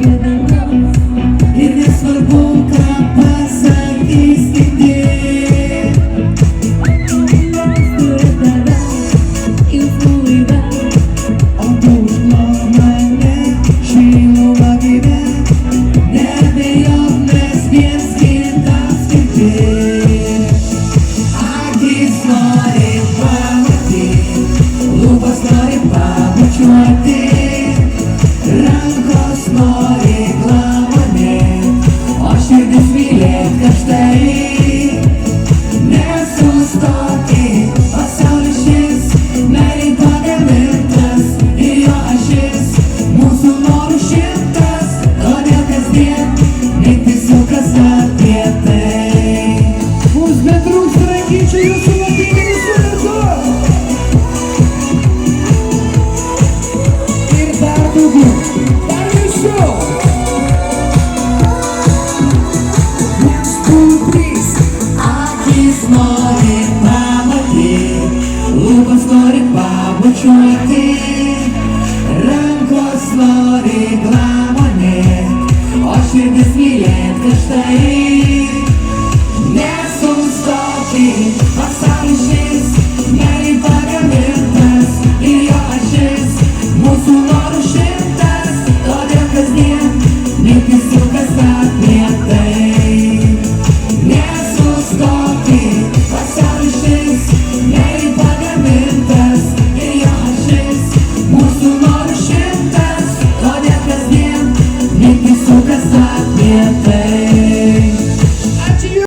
kada nors. Ir nesvarbu, ką pasakys kiti. Turiu tave, jausmų laive, o tu užklok mane šiluma gyve. Nebejok, mes viens kitam skirti. Akis nori pamatyti, lūpos nori pabučiuoti, rankos nori glamonėt, o širdis mylėt karštai. Nesustoti, pasaulis šis, meilei pagamintas ir jo ašis, mūsų norų šimtas, todėl kasdien mintis sukas apie tai. Mums betrūksta rankyčių jūsų lopinį sutartu. Ir dar daugiau, dar viršiau. 1, 2, 3. Akis nori pamatyti, lūpos nori pabučiuoti, rankos nori glamonėt, o širdis mylėt karštai. Nesustoti, pasaulis šis, meilei pagamintas ir jo ašis, mūsų norų šimtas, todėl kasdien mintis sukas apie tai. Nesustoti, pasaulis šis, meilei pagamintas ir jo ašis, mūsų norų šimtas, todėl kasdien mintis sukas apie tai.